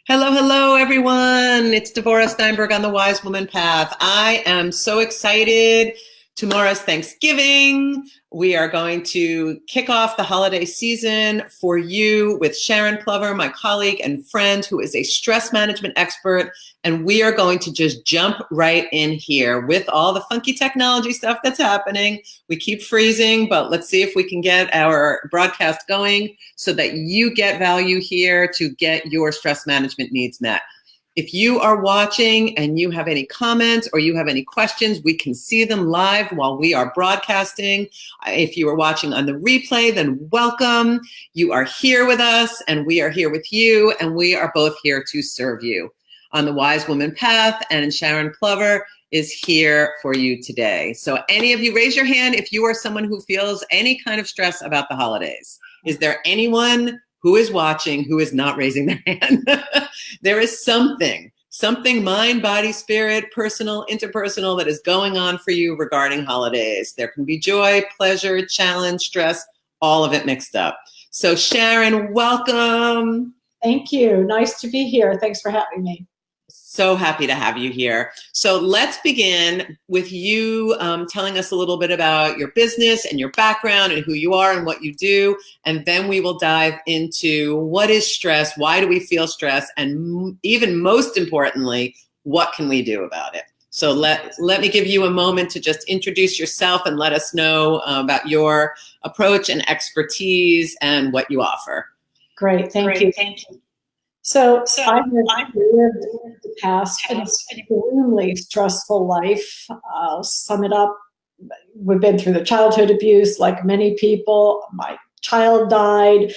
Hello, hello, everyone. It's Devorah Steinberg on the Wise Woman Path. I am so excited. Tomorrow's Thanksgiving. We are going to kick off the holiday season for you with Sharon Plover, my colleague and friend, who is a stress management expert. And we are going to just jump right in here with all the funky technology stuff that's happening. We keep freezing, but let's see if we can get our broadcast going so that you get value here to get your stress management needs met. If you are watching and you have any comments or you have any questions, we can see them live while we are broadcasting. If you are watching on the replay, then welcome. You are here with us and we are here with you, and we are both here to serve you on the Wise Woman Path, and Sharon Plover is here for you today. So any of you, raise your hand if you are someone who feels any kind of stress about the holidays. Is there anyone who is watching who is not raising their hand? There is something mind, body, spirit, personal, interpersonal that is going on for you regarding holidays. There can be joy, pleasure, challenge, stress, all of it mixed up. So Sharon, welcome. Thank you. Nice to be here. Thanks for having me. So happy to have you here. So let's begin with you telling us a little bit about your business and your background and who you are and what you do. And then we will dive into what is stress, why do we feel stress, and even most importantly, what can we do about it? So let me give you a moment to just introduce yourself and let us know about your approach and expertise and what you offer. Great. Thank you. So I have lived the past an extremely stressful life. I'll sum it up. We've been through the childhood abuse like many people. My child died,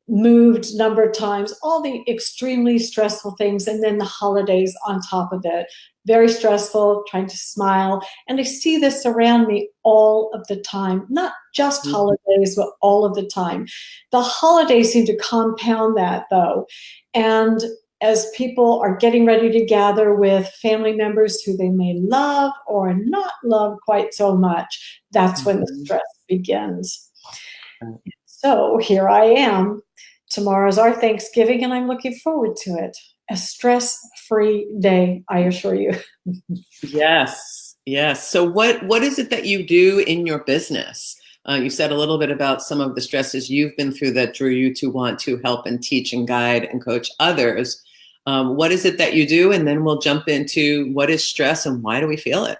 moved a number of times, all the extremely stressful things, and then the holidays on top of it. Very stressful, trying to smile. And I see this around me all of the time, not just holidays, but all of the time. The holidays seem to compound that, though. And as people are getting ready to gather with family members who they may love or not love quite so much, that's when the stress begins. So here I am. Tomorrow's our Thanksgiving, and I'm looking forward to it. A stress-free day, I assure you. Yes, yes. So what is it that you do in your business? You said a little bit about some of the stresses you've been through that drew you to want to help and teach and guide and coach others. What is it that you do? And then we'll jump into what is stress and why do we feel it?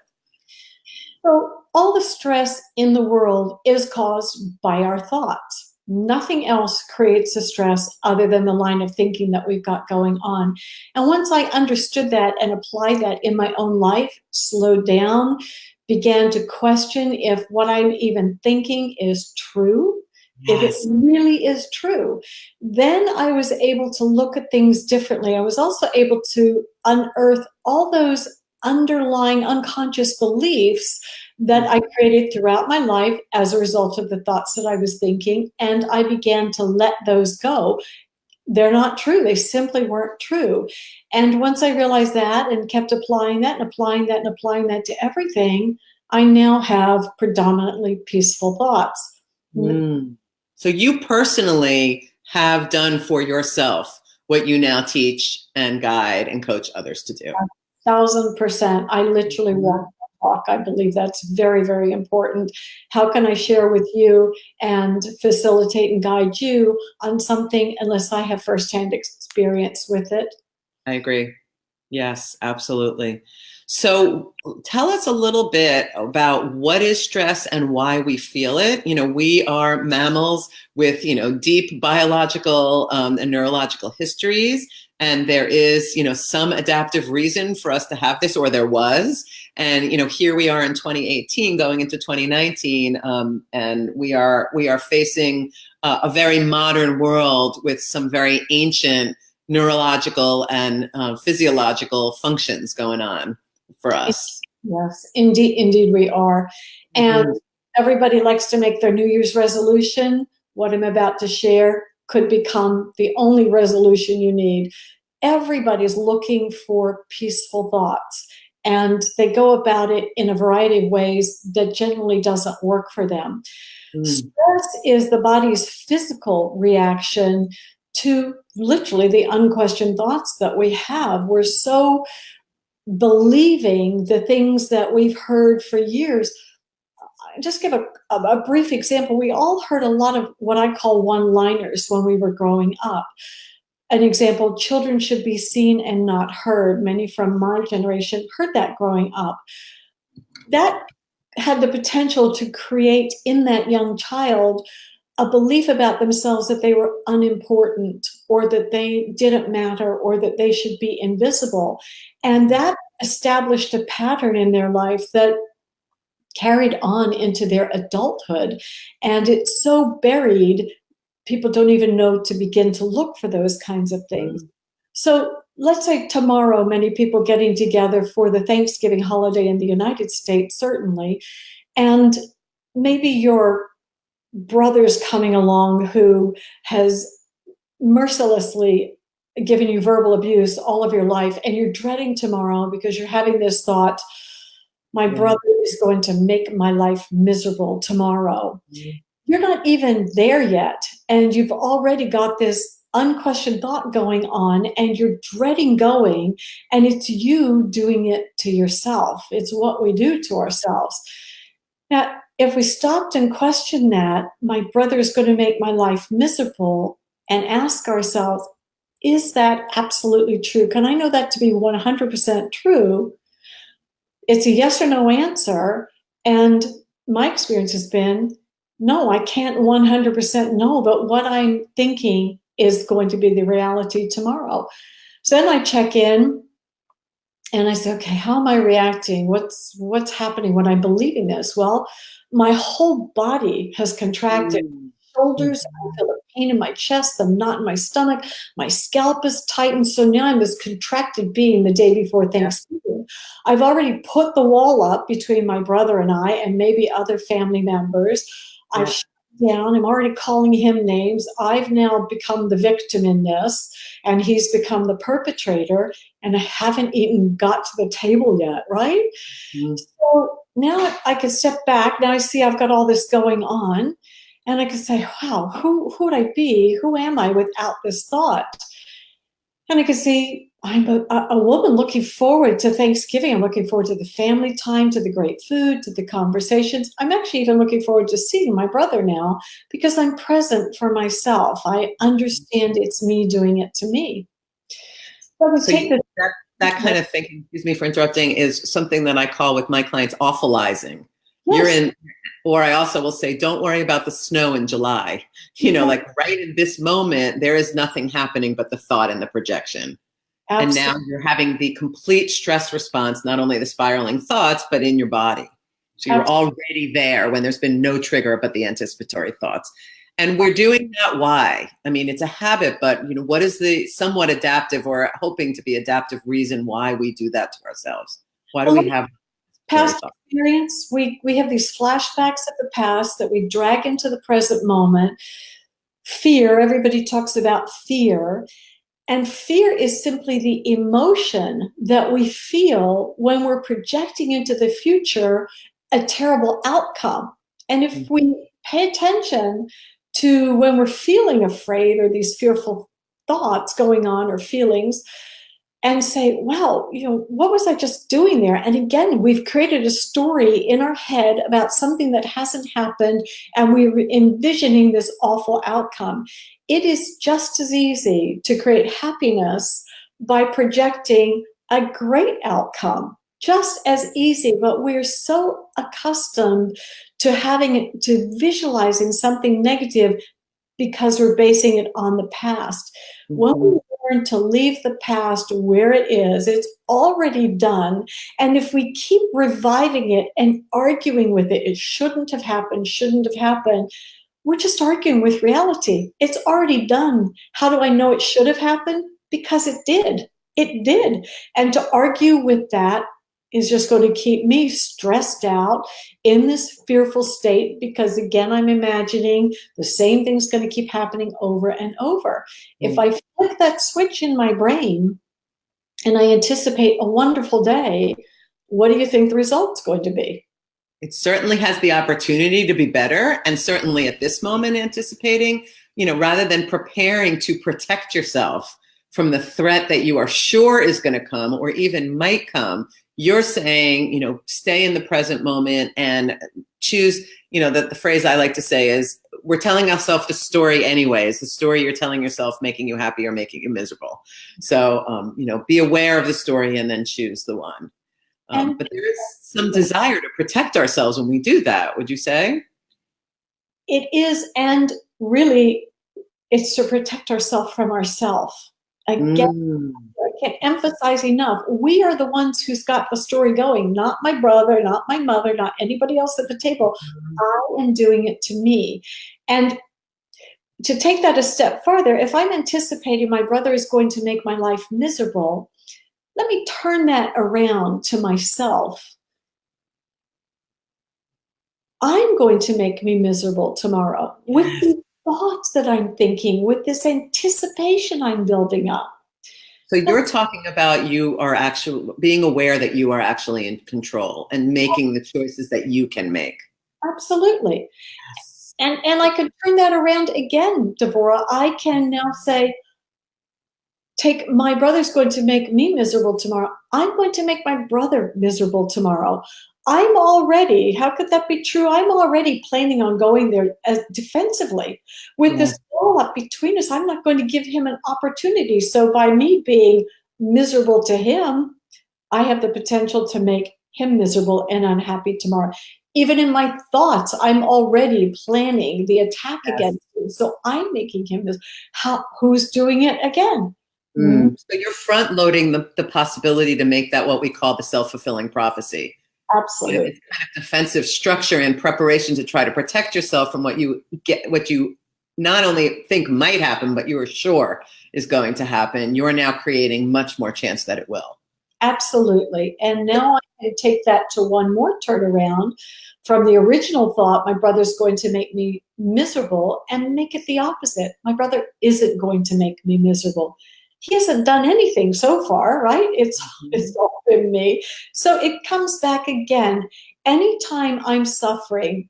So all the stress in the world is caused by our thoughts. Nothing else creates the stress other than the line of thinking that we've got going on. And once I understood that and applied that in my own life, slowed down, began to question if what I'm even thinking is true, if it really is true, then I was able to look at things differently. I was also able to unearth all those underlying unconscious beliefs that I created throughout my life as a result of the thoughts that I was thinking, and I began to let those go. They're not true. They simply weren't true. And once I realized that and kept applying that and applying that and applying that to everything, I now have predominantly peaceful thoughts. So you personally have done for yourself what you now teach and guide and coach others to do. 1,000%. I literally walk the talk. I believe that's very, very important. How can I share with you and facilitate and guide you on something unless I have firsthand experience with it? I agree. Yes, absolutely. So tell us a little bit about what is stress and why we feel it. You know, we are mammals with, deep biological and neurological histories. And there is, some adaptive reason for us to have this, or there was. And, here we are in 2018 going into 2019, and we are facing a very modern world with some very ancient neurological and physiological functions going on for us. Yes, indeed we are. And everybody likes to make their New Year's resolution. What I'm about to share could become the only resolution you need. Everybody's looking for peaceful thoughts, and they go about it in a variety of ways that generally doesn't work for them. Stress is the body's physical reaction to literally the unquestioned thoughts that we have. We're so believing the things that we've heard for years. Just give a brief example. We all heard a lot of what I call one-liners when we were growing up. An example, children should be seen and not heard. Many from my generation heard that growing up. That had the potential to create in that young child a belief about themselves that they were unimportant, or that they didn't matter, or that they should be invisible. And that established a pattern in their life that carried on into their adulthood. And it's so buried, people don't even know to begin to look for those kinds of things. So let's say tomorrow, many people getting together for the Thanksgiving holiday in the United States, certainly, and maybe your brother's coming along who has mercilessly given you verbal abuse all of your life, and you're dreading tomorrow because you're having this thought, my brother is going to make my life miserable tomorrow. You're not even there yet, and you've already got this unquestioned thought going on, and you're dreading going, and it's you doing it to yourself. It's what we do to ourselves. Now, if we stopped and questioned that, my brother is going to make my life miserable, and ask ourselves, is that absolutely true? Can I know that to be 100% true? It's a yes or no answer. And my experience has been, no, I can't 100% know, but what I'm thinking is going to be the reality tomorrow. So then I check in and I say, okay, how am I reacting? What's happening when I'm believing this? Well, my whole body has contracted. Shoulders, I feel the pain in my chest, the knot in my stomach, my scalp is tightened. So now I'm this contracted being the day before Thanksgiving. I've already put the wall up between my brother and I, and maybe other family members. I've shut down. I'm already calling him names. I've now become the victim in this, and he's become the perpetrator, and I haven't even got to the table yet, right? So now I can step back. Now I see I've got all this going on. And I could say, wow, who would I be? Who am I without this thought? And I could see I'm a woman looking forward to Thanksgiving. I'm looking forward to the family time, to the great food, to the conversations. I'm actually even looking forward to seeing my brother now, because I'm present for myself. I understand it's me doing it to me. So that kind of thinking, excuse me for interrupting, is something that I call with my clients awfulizing. Yes. Or I also will say, don't worry about the snow in July. Like right in this moment, there is nothing happening but the thought and the projection. Absolutely. And now you're having the complete stress response, not only the spiraling thoughts, but in your body. So you're already there when there's been no trigger but the anticipatory thoughts. And we're doing that. Why? I mean, it's a habit, but what is the somewhat adaptive or hoping to be adaptive reason why we do that to ourselves? Why do we have past experience? We have these flashbacks of the past that we drag into the present moment. Fear, everybody talks about fear. And fear is simply the emotion that we feel when we're projecting into the future a terrible outcome. And if we pay attention to when we're feeling afraid or these fearful thoughts going on or feelings, and say, wow, what was I just doing there? And again, we've created a story in our head about something that hasn't happened, and we're envisioning this awful outcome. It is just as easy to create happiness by projecting a great outcome. Just as easy, but we're so accustomed to visualizing something negative because we're basing it on the past. When we learn to leave the past where it is, it's already done. And if we keep reviving it and arguing with it, it shouldn't have happened, we're just arguing with reality. It's already done. How do I know it should have happened? Because it did. It did. And to argue with that is just going to keep me stressed out in this fearful state, because again, I'm imagining the same thing's going to keep happening over and over. If I flick that switch in my brain and I anticipate a wonderful day, what do you think the result's going to be? It certainly has the opportunity to be better. And certainly at this moment, anticipating, rather than preparing to protect yourself from the threat that you are sure is going to come or even might come, you're saying, stay in the present moment and choose, the phrase I like to say is, we're telling ourselves the story anyways, the story you're telling yourself making you happy or making you miserable. So, be aware of the story and then choose the one. But there is some desire to protect ourselves when we do that, would you say? It is, and really, it's to protect ourselves from ourselves. Again, I can't emphasize enough, we are the ones who's got the story going, not my brother, not my mother, not anybody else at the table. I am doing it to me. And to take that a step farther, if I'm anticipating my brother is going to make my life miserable, let me turn that around to myself. I'm going to make me miserable tomorrow with the thoughts that I'm thinking, with this anticipation I'm building up. So you're talking about you are actually being aware that you are actually in control and making the choices that you can make. Absolutely. Yes. And I could turn that around again, Devorah. I can now say, my brother's going to make me miserable tomorrow. I'm going to make my brother miserable tomorrow. I'm already, how could that be true? I'm already planning on going there defensively. With this wall up between us, I'm not going to give him an opportunity. So by me being miserable to him, I have the potential to make him miserable and unhappy tomorrow. Even in my thoughts, I'm already planning the attack against him. So I'm making him miserable. Who's doing it again? So you're front loading the possibility to make that what we call the self-fulfilling prophecy. Absolutely. It's kind of defensive structure and preparation to try to protect yourself from what you not only think might happen, but you are sure is going to happen. You're now creating much more chance that it will. Absolutely. And now I can take that to one more turnaround from the original thought, my brother's going to make me miserable, and make it the opposite. My brother isn't going to make me miserable. He hasn't done anything so far, right? It's all been me. So it comes back again. Anytime I'm suffering,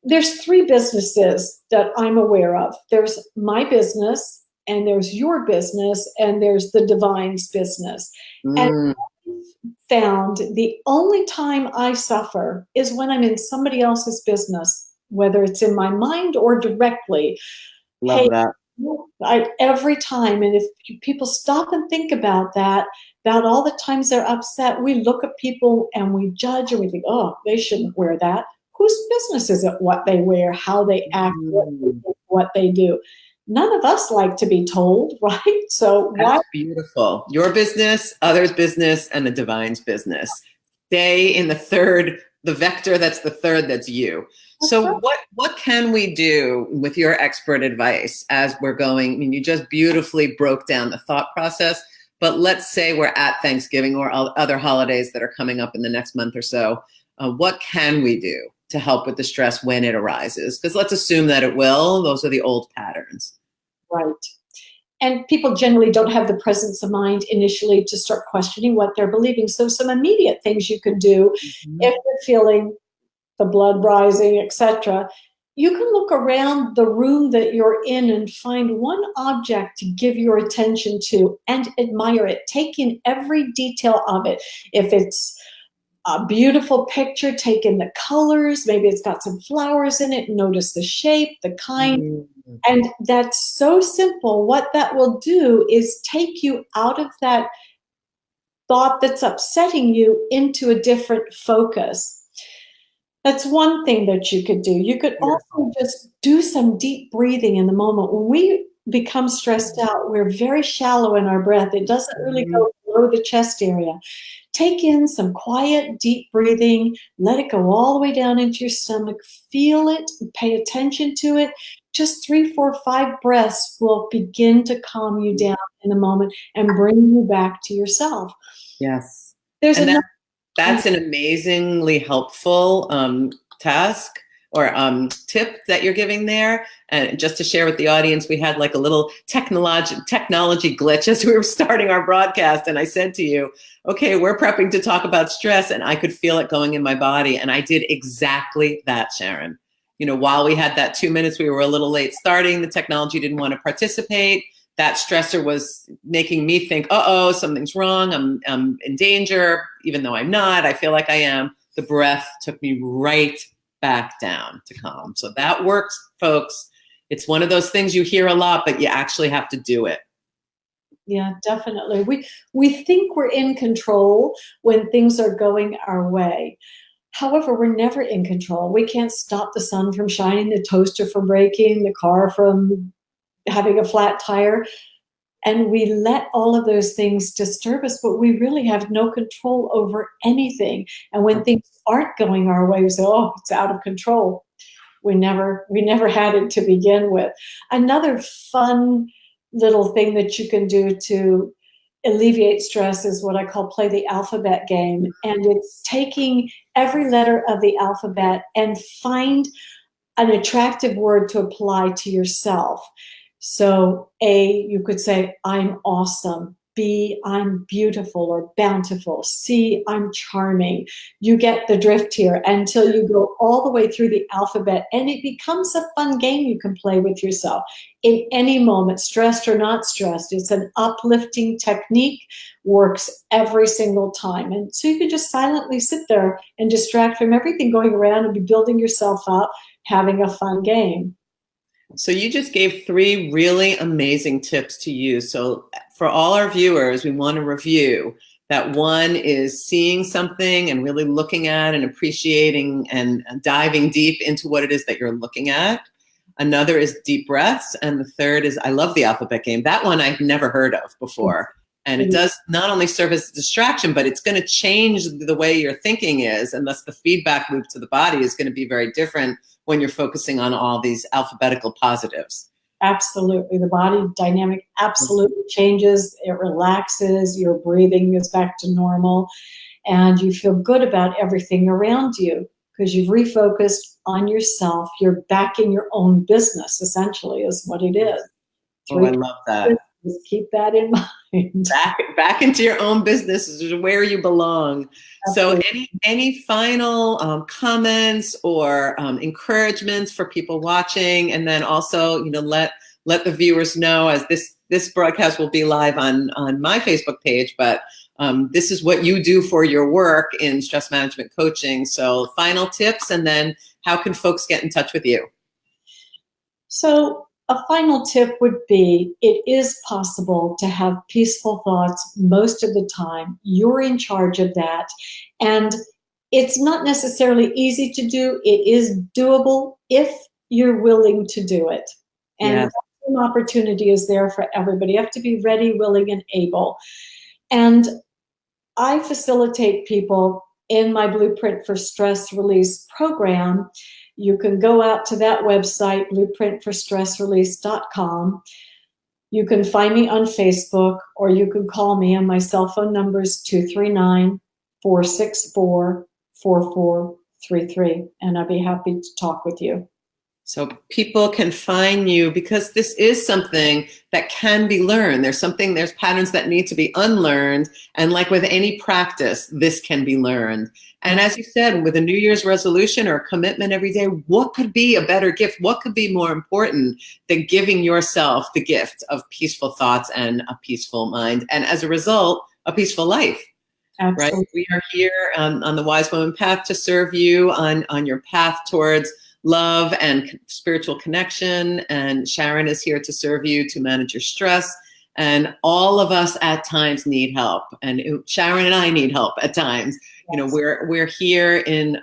there's three businesses that I'm aware of. There's my business, and there's your business, and there's the divine's business. And I found the only time I suffer is when I'm in somebody else's business, whether it's in my mind or directly. Love that. Every time, and if people stop and think about that, about all the times they're upset, we look at people and we judge and we think, oh, they shouldn't wear that. Whose business is it what they wear, how they act, what they do? None of us like to be told, right? So that's beautiful. Your business, others' business, and the divine's business. Stay in the vector that's the third, that's you. So what can we do with your expert advice as we're going? I mean, you just beautifully broke down the thought process, but let's say we're at Thanksgiving or other holidays that are coming up in the next month or so. What can we do to help with the stress when it arises? Because let's assume that it will. Those are the old patterns. Right. And people generally don't have the presence of mind initially to start questioning what they're believing. So some immediate things you can do if you're feeling the blood rising, etc. You can look around the room that you're in and find one object to give your attention to and admire it. Take in every detail of it. If it's a beautiful picture, take in the colors. Maybe it's got some flowers in it. Notice the shape, the kind. And that's so simple. What that will do is take you out of that thought that's upsetting you into a different focus. That's one thing that you could do. You could also just do some deep breathing in the moment. When we become stressed out, we're very shallow in our breath. It doesn't really go below the chest area. Take in some quiet, deep breathing. Let it go all the way down into your stomach. Feel it. Pay attention to it. Just 3, 4, 5 breaths will begin to calm you down in a moment and bring you back to yourself. Yes. That's an amazingly helpful task or tip that you're giving there. And just to share with the audience, we had like a little technology glitch as we were starting our broadcast. And I said to you, okay, we're prepping to talk about stress, and I could feel it going in my body. And I did exactly that, Sharon. while we had that 2 minutes, we were a little late starting. The technology didn't want to participate. That stressor was making me think, uh-oh, something's wrong. I'm in danger, even though I'm not. I feel like I am. The breath took me right back down to calm. So that works, folks. It's one of those things you hear a lot, but you actually have to do it. Yeah, definitely. We think we're in control when things are going our way. However, we're never in control. We can't stop the sun from shining, the toaster from breaking, the car from having a flat tire. And we let all of those things disturb us, but we really have no control over anything. And when things aren't going our way, we say, oh, it's out of control. We never had it to begin with. Another fun little thing that you can do to alleviate stress is what I call play the alphabet game. And it's taking every letter of the alphabet and find an attractive word to apply to yourself. So A, you could say, I'm awesome. B, I'm beautiful or bountiful. C, I'm charming. You get the drift here until you go all the way through the alphabet, and it becomes a fun game you can play with yourself in any moment, stressed or not stressed. It's an uplifting technique, works every single time. And so you can just silently sit there and distract from everything going around and be building yourself up, having a fun game. So you just gave 3 really amazing tips to use. So for all our viewers, we want to review that. One is seeing something and really looking at and appreciating and diving deep into what it is that you're looking at. Another is deep breaths. And the third is, I love the alphabet game. That one I've never heard of before. And it does not only serve as a distraction, but it's going to change the way your thinking is. And thus the feedback loop to the body is going to be very different when you're focusing on all these alphabetical positives. Absolutely. The body dynamic absolutely changes. It relaxes. Your breathing is back to normal. And you feel good about everything around you because you've refocused on yourself. You're back in your own business, essentially, is what it is. Oh, I love that. Just keep that in mind. Back into your own business is where you belong. Absolutely. So any final comments or encouragements for people watching, and then also let the viewers know, as this broadcast will be live on my Facebook page, but this is what you do for your work in stress management coaching. So final tips, and then how can folks get in touch with you? So a final tip would be, it is possible to have peaceful thoughts most of the time. You're in charge of that. And it's not necessarily easy to do. It is doable if you're willing to do it. And an opportunity is there for everybody. You have to be ready, willing, and able. And I facilitate people in my Blueprint for Stress Release program. You can go out to that website, blueprintforstressrelease.com. You can find me on Facebook, or you can call me, and my cell phone number is 239-464-4433, and I'd be happy to talk with you. So people can find you because this is something that can be learned. There's patterns that need to be unlearned. And like with any practice, this can be learned. And as you said, with a New Year's resolution or a commitment every day, what could be a better gift? What could be more important than giving yourself the gift of peaceful thoughts and a peaceful mind? And as a result, a peaceful life. Absolutely. Right? We are here on the Wise Woman Path to serve you on your path towards love and spiritual connection. And Sharon is here to serve you to manage your stress. And all of us at times need help. And Sharon and I need help at times. Yes. We're here in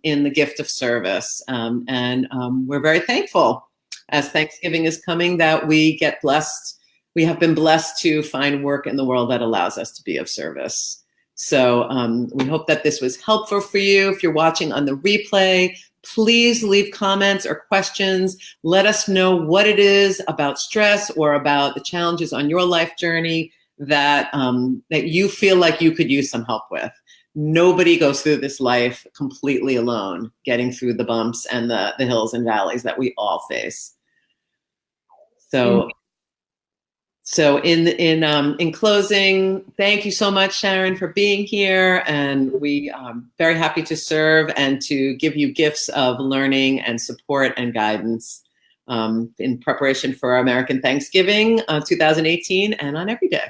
the gift of service. And we're very thankful, as Thanksgiving is coming, that we get blessed. We have been blessed to find work in the world that allows us to be of service. So we hope that this was helpful for you. If you're watching on the replay, please leave comments or questions. Let us know what it is about stress or about the challenges on your life journey that you feel like you could use some help with. Nobody goes through this life completely alone, getting through the bumps and the hills and valleys that we all face. So So in closing, thank you so much, Sharon, for being here. And we are very happy to serve and to give you gifts of learning and support and guidance in preparation for our American Thanksgiving 2018 and on every day.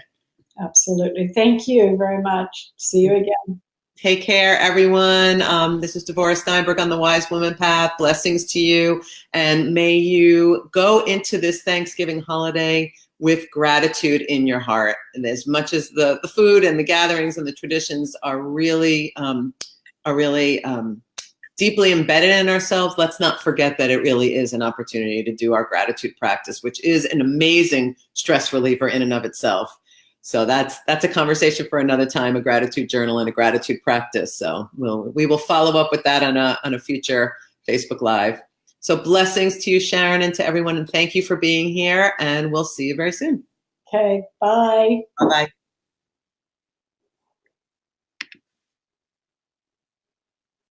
Absolutely. Thank you very much. See you again. Take care, everyone. This is Devorah Steinberg on the Wise Woman Path. Blessings to you. And may you go into this Thanksgiving holiday with gratitude in your heart. And as much as the food and the gatherings and the traditions are really deeply embedded in ourselves, let's not forget that it really is an opportunity to do our gratitude practice, which is an amazing stress reliever in and of itself. So that's a conversation for another time, a gratitude journal and a gratitude practice. So we will follow up with that on a future Facebook Live. So blessings to you, Sharon, and to everyone, and thank you for being here, and we'll see you very soon. Okay, bye. Bye-bye.